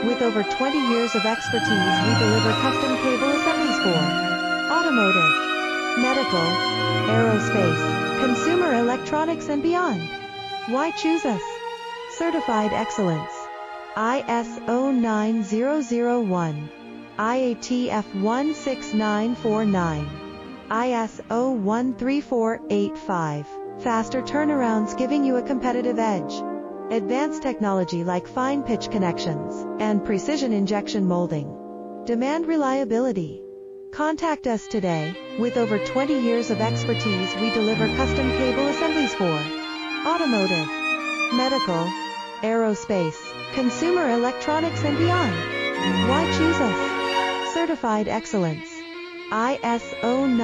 With over 20 years of expertise, we deliver custom cable assemblies for automotive, medical, aerospace, consumer electronics and beyond. Why choose us? Certified excellence. ISO 9001, IATF 16949, ISO 13485. Faster turnarounds giving you a competitive edge. Advanced technology like fine pitch connections and precision injection molding. Demand reliability. Contact us today. With over 20 years of expertise, we deliver custom cable assemblies for automotive, medical, aerospace, consumer electronics and beyond. Why choose us? Certified excellence. ISO 9